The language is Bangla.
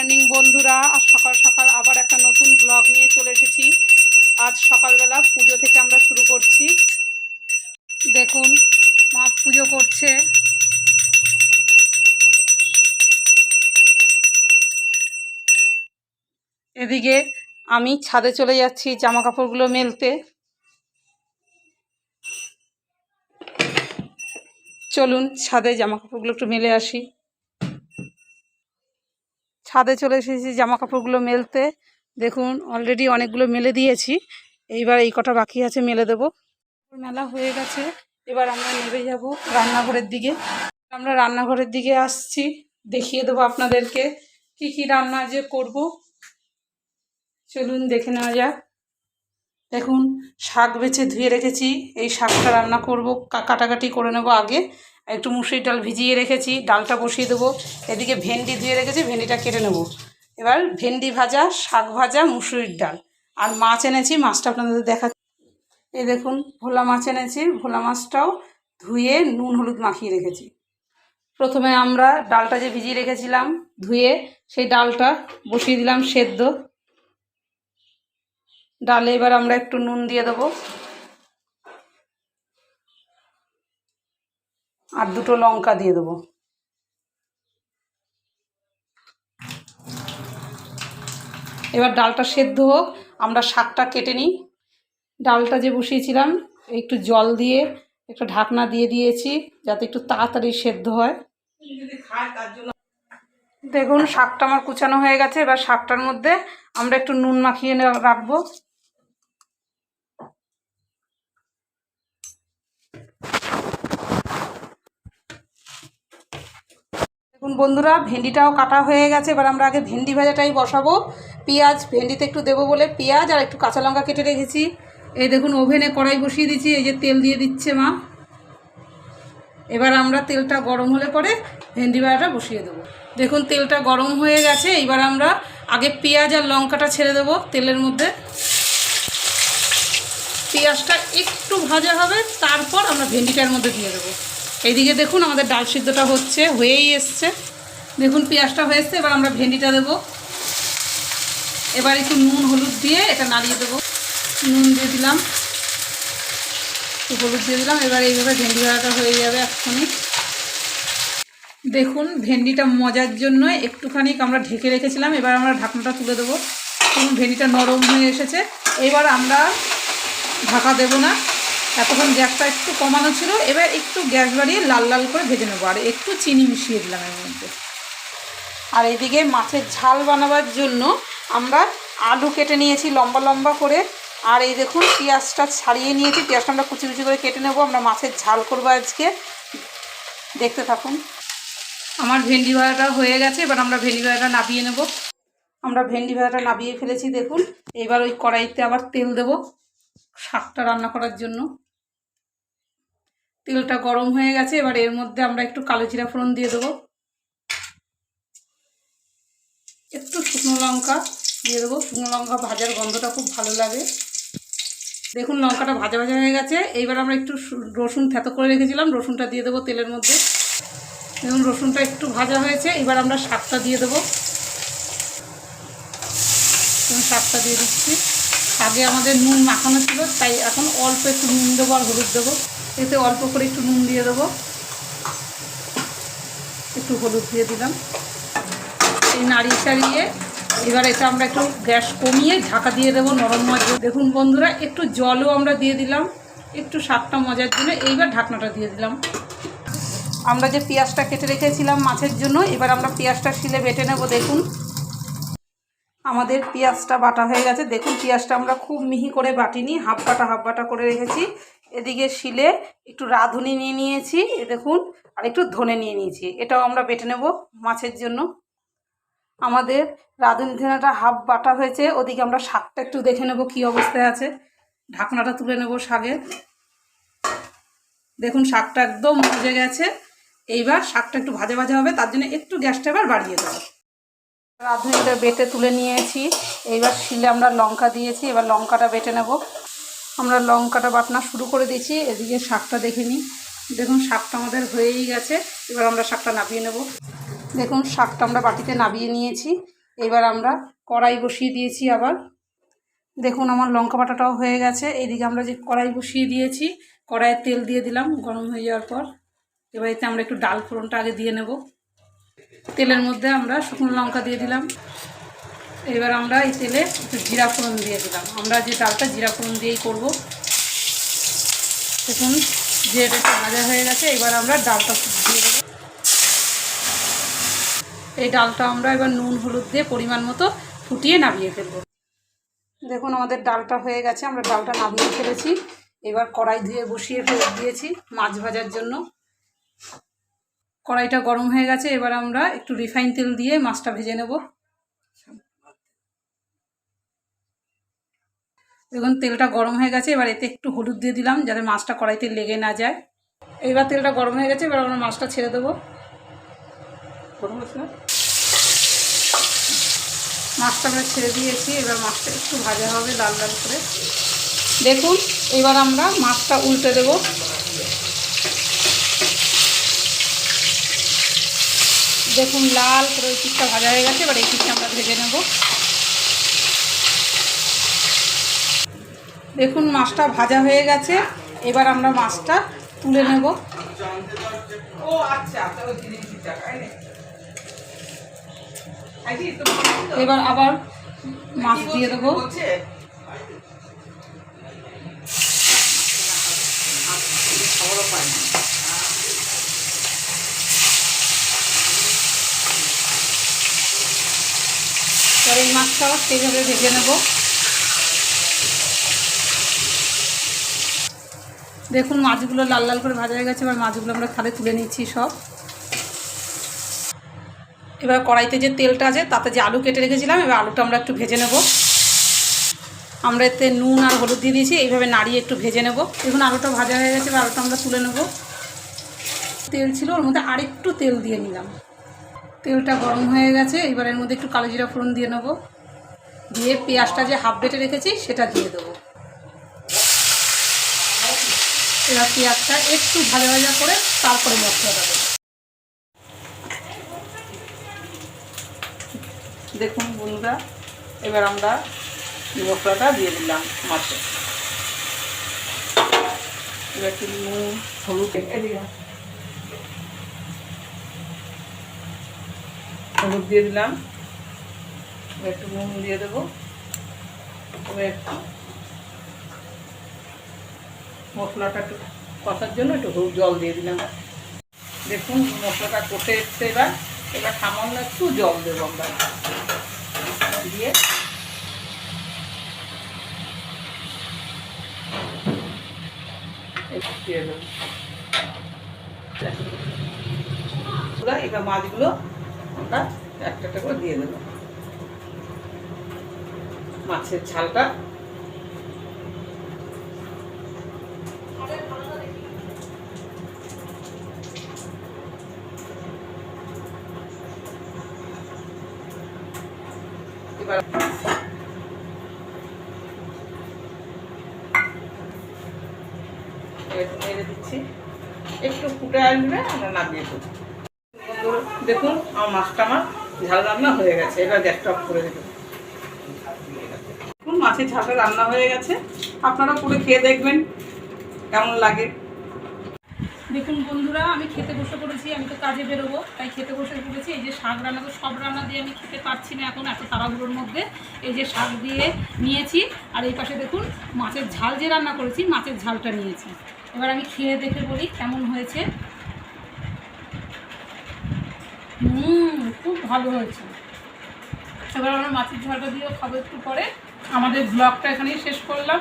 মর্নিং বন্ধুরা। আজ সকাল সকাল আবার একটা নতুন ব্লগ নিয়ে চলে এসেছি। আজ সকালবেলা পুজো থেকে আমরা শুরু করছি। দেখুন মা পুজো করছে। এদিকে আমি ছাদে চলে যাচ্ছি জামা কাপড়গুলো মেলতে। চলুন ছাদে জামা কাপড়গুলো একটু মেলে আসি। ছাদে চলে এসেছি জামা কাপড়গুলো মেলতে। দেখুন অলরেডি অনেকগুলো মেলে দিয়েছি, এইবার এই কটা বাকি আছে মেলে দেবো। মেলা হয়ে গেছে, এবার আমরা নেমে যাব রান্নাঘরের দিকে। আমরা রান্নাঘরের দিকে আসছি, দেখিয়ে দেবো আপনাদেরকে কি কি রান্না যে করব। চলুন দেখে নেওয়া যাক। দেখুন শাক বেছে ধুয়ে রেখেছি, এই শাকটা রান্না করব। কাটাকাটি করে নেব আগে। একটু মুসুরির ডাল ভিজিয়ে রেখেছি, ডালটা বসিয়ে দেবো। এদিকে ভেন্ডি ধুয়ে রেখেছি, ভেন্ডিটা কেটে নেব। এবার ভেন্ডি ভাজা, শাক ভাজা, মুসুরির ডাল আর মাছ এনেছি, মাছটা আপনাদের দেখাচ্ছি। এই দেখুন ভোলা মাছ এনেছি, ভোলা মাছটাও ধুয়ে নুন হলুদ মাখিয়ে রেখেছি। প্রথমে আমরা ডালটা যে ভিজিয়ে রেখেছিলাম ধুয়ে, সেই ডালটা বসিয়ে দিলাম সেদ্ধ। ডালে এবার আমরা একটু নুন দিয়ে দেবো আর দুটো লঙ্কা দিয়ে দেবো। এবার ডালটা সেদ্ধ হোক, আমরা শাকটা কেটে নিই। ডালটা যে বসিয়েছিলাম একটু জল দিয়ে একটু ঢাকনা দিয়ে দিয়েছি, যাতে একটু তাড়াতাড়ি সেদ্ধ হয়। দেখুন শাকটা আমার কুচানো হয়ে গেছে। এবার শাকটার মধ্যে আমরা একটু নুন মাখিয়ে রাখবো। দেখুন বন্ধুরা ভেন্ডিটাও কাটা হয়ে গেছে। এবার আমরা আগে ভেন্ডি ভাজাটাই বসাবো। পেঁয়াজ ভেন্ডিতে একটু দেবো বলে পেঁয়াজ আর একটু কাঁচা লঙ্কা কেটে রেখেছি। এই দেখুন ওভেনে কড়াই বসিয়ে দিচ্ছি, এই যে তেল দিয়ে দিচ্ছে মা। এবার আমরা তেলটা গরম হলে পরে ভেন্ডি ভাজাটা বসিয়ে দেবো। দেখুন তেলটা গরম হয়ে গেছে, এবার আমরা আগে পেঁয়াজ আর লঙ্কাটা ছেড়ে দেবো তেলের মধ্যে। পেঁয়াজটা একটু ভাজা হবে, তারপর আমরা ভেন্ডিটার মধ্যে দিয়ে দেবো। এইদিকে দেখুন আমাদের ডাল সিদ্ধটা হয়েই এসছে। দেখুন পেঁয়াজটা হয়ে এসছে, এবার আমরা ভেন্ডিটা দেবো। এবার একটু নুন হলুদ দিয়ে এটা নাড়িয়ে দেবো। নুন দিয়ে দিলাম, একটু হলুদ দিয়ে দিলাম। এবার এইভাবে ভেন্ডি ভাজাটা হয়ে যাবে এক্ষুনি। দেখুন ভেন্ডিটা মজার জন্য একটুখানি আমরা ঢেকে রেখেছিলাম, এবার আমরা ঢাকনাটা তুলে দেবো। দেখুন ভেন্ডিটা নরম হয়ে এসেছে। এবার আমরা ঢাকা দেবো না, এতক্ষণ গ্যাসটা একটু কমানো ছিল। এবার একটু গ্যাস বাড়িয়ে লাল লাল করে ভেজে নেবো, আর একটু চিনি মিশিয়ে দিলাম এর মধ্যে। আর এদিকে মাছের ঝাল বানাবার জন্য আমরা আলু কেটে নিয়েছি লম্বা লম্বা করে। আর এই দেখুন পেঁয়াজটা ছাড়িয়ে নিয়েছি, পেঁয়াজটা আমরা কুচি কুচি করে কেটে নেবো। আমরা মাছের ঝাল করবো আজকে, দেখতে থাকুন। আমার ভেন্ডি ভাজাটা হয়ে গেছে, এবার আমরা ভেন্ডি ভাজাটা নাবিয়ে নেব। আমরা ভেন্ডি ভাজাটা নাবিয়ে ফেলেছি দেখুন। এবার ওই কড়াইতে আবার তেল দেব শাকটা রান্না করার জন্য। তেলটা গরম হয়ে গেছে, এবার এর মধ্যে আমরা একটু কালো জিরা ফোড়ন দিয়ে দেবো, একটু শুকনো লঙ্কা দিয়ে দেবো। শুকনো লঙ্কা ভাজার গন্ধটা খুব ভালো লাগে। দেখুন লঙ্কাটা ভাজা ভাজা হয়ে গেছে। এইবার আমরা একটু রসুন থেতো করে রেখেছিলাম, রসুনটা দিয়ে দেবো তেলের মধ্যে। দেখুন রসুনটা একটু ভাজা হয়েছে, এবার আমরা শাকটা দিয়ে দেবো। শাকটা দিয়ে দিচ্ছি। আগে আমাদের নুন মাখানো ছিল, তাই এখন অল্প একটু নুন দেবো আর হলুদ দেবো। এতে অল্প করে একটু নুন দিয়ে দেবো, একটু হলুদ দিয়ে দিলাম। এই নাড়িয়ে চাড়িয়ে এবার এটা আমরা একটু গ্যাস কমিয়ে ঢাকা দিয়ে দেবো নরম মাছ। দেখুন বন্ধুরা একটু জলও আমরা দিয়ে দিলাম একটু শাকটা মজার জন্য। এইবার ঢাকনাটা দিয়ে দিলাম। আমরা যে পেঁয়াজটা কেটে রেখেছিলাম মাছের জন্য, এবার আমরা পেঁয়াজটা শিলে বেটে নেব। দেখুন আমাদের পেঁয়াজটা বাটা হয়ে গেছে। দেখুন পেঁয়াজটা আমরা খুব মিহি করে বাটিনি, হাফ বাটা করে রেখেছি। এদিকে শিলে একটু রাঁধুনি নিয়ে নিয়েছি, এ দেখুন, আর একটু ধনে নিয়ে নিয়েছি, এটাও আমরা বেটে নেব মাছের জন্য। আমাদের রাঁধুনি ধনেটা হাফ বাটা হয়েছে। ওদিকে আমরা শাকটা একটু দেখে নেব কী অবস্থায় আছে। ঢাকনাটা তুলে নেব শাকের। দেখুন শাকটা একদম মজে গেছে। এইবার শাকটা একটু ভাজা ভাজা হবে, তার জন্য একটু গ্যাসটা এবার বাড়িয়ে দেবো। রাঁধুনিটা বেটে তুলে নিয়েছি, এইবার শিলে আমরা লঙ্কা দিয়েছি, এবার লঙ্কাটা বেটে নেব। আমরা লঙ্কাটা বাটনা শুরু করে দিয়েছি। এদিকে শাকটা দেখে নিই। দেখুন শাকটা আমাদের হয়েই গেছে, এবার আমরা শাকটা নাবিয়ে নেব। দেখুন শাকটা আমরা বাটিতে নাবিয়ে নিয়েছি। এবার আমরা কড়াই বসিয়ে দিয়েছি আবার। দেখুন আমার লঙ্কা বাটাটাও হয়ে গেছে। এইদিকে আমরা যে কড়াই বসিয়ে দিয়েছি, কড়াইয়ে তেল দিয়ে দিলাম গরম হয়ে যাওয়ার পর। এবার এতে আমরা একটু ডাল ফোড়নটা আগে দিয়ে নেব। তেলের মধ্যে আমরা শুকনো লঙ্কা দিয়ে দিলাম। এবার আমরা এই তেলে একটু জিরা ফোড়ন দিয়ে দিলাম। আমরা যে ডালটা জিরা ফোড়ন দিয়েই করব। দেখুন জিরাটা একটু ভাজা হয়ে গেছে। এবার আমরা ডালটা দিয়ে দেবো। এই ডালটা আমরা এবার নুন হলুদ দিয়ে পরিমাণ মতো ফুটিয়ে নামিয়ে ফেলবো। দেখুন আমাদের ডালটা হয়ে গেছে, আমরা ডালটা নামিয়ে ফেলেছি। এবার কড়াই ধুয়ে বসিয়ে দিয়েছি মাছ ভাজার জন্য। কড়াইটা গরম হয়ে গেছে। এবার আমরা একটু রিফাইন তেল দিয়ে মাছটা ভেজে নেব। দেখুন তেলটা গরম হয়ে গেছে। এবার এতে একটু হলুদ দিয়ে দিলাম যাতে মাছটা কড়াইতে লেগে না যায়। এবার তেলটা গরম হয়ে গেছে। এবার আমরা মাছটা ছেড়ে দেবো। মাছটা আমরা ছেড়ে দিয়েছি। এবার মাছটা একটু ভাজা হবে লাল লাল করে। দেখুন এবার আমরা মাছটা উল্টে দেব। দেখুন লাল করে ওই পিঠটা ভাজা হয়ে গেছে। এবার এই পিঠটা আমরা ভেজে নেব। দেখুন মাছটা ভাজা হয়ে গেছে। এবার আমরা মাছটা তুলে নেব। এবার আবার মাছ দিয়ে দেবো। এবার এই মাছটা সেইভাবে ভেজে নেব। দেখুন মাছগুলো লাল লাল করে ভাজা হয়ে গেছে। এবার মাছগুলো আমরা থালে তুলে নিচ্ছি সব। এবার কড়াইতে যে তেলটা আছে তাতে যে আলু কেটে রেখেছিলাম, এবার আলুটা আমরা একটু ভেজে নেব। আমরা এতে নুন আর হলুদ দিয়ে দিয়েছি। এইভাবে নাড়িয়ে একটু ভেজে নেব। দেখুন আলুটা ভাজা হয়ে গেছে। এবার আলুটা আমরা তুলে নেব। তেল ছিল ওর মধ্যে আরেকটু তেল দিয়ে নিলাম। তেলটা গরম হয়ে গেছে। এবার এর মধ্যে একটু কালো জিরা ফোড়ন দিয়ে নেব। দিয়ে পেঁয়াজটা যে হাফ বেটে রেখেছি সেটা দিয়ে দেবো। এবার পেঁয়াজটা একটু ভাজা ভাজা করে তারপরে মশলাটা দেবো। দেখুন বন্ধুরা এবার আমরা মশলাটা দিয়ে দিলাম মাছে। এবার একটু নুন হলুদ দিয়ে দিলাম। এবার একটু নুন দিয়ে দেবো। এবার একটু মশলাটা একটু কষার জন্য একটু হলুদ জল দিয়ে দিলাম। দেখুন মশলাটা কষে এসছে। এবার এবার সামান্য একটু জল দেবো আমরা দিয়ে দিয়ে দেবো। এবার মাছগুলো আমরা একটা একটা করে দিয়ে দেবো। মাছের ঝালটা এবার নেড়ে দিচ্ছি। একটু ফুটে আসবে আমরা নামিয়ে দেবো। দেখুন আমার মাছটা ঝাল রান্না হয়ে গেছে। এবার গ্যাসটা অফ করে দেবো। দেখুন মাছের ঝালটা রান্না হয়ে গেছে। আপনারা করে খেয়ে দেখবেন কেমন লাগে। দেখুন বন্ধুরা আমি খেতে বসে পড়েছি। আমি তো কাজে বেরোবো তাই খেতে বসে পড়েছি। এই যে শাক রান্না, তো সব রান্না দিয়ে আমি খেতে পারছি না এখন এত তাড়াহুড়োর মধ্যে। এই যে শাক দিয়ে নিয়েছি আর এই পাশে দেখুন মাছের ঝাল যে রান্না করেছি মাছের ঝালটা নিয়েছি। এবার আমি খেয়ে দেখে বলি কেমন হয়েছে। খুব ভালো হয়েছে। এবার আমরা মাছের ঝালটা দিয়েও খাবো একটু পরে। আমাদের ব্লগটা এখানেই শেষ করলাম।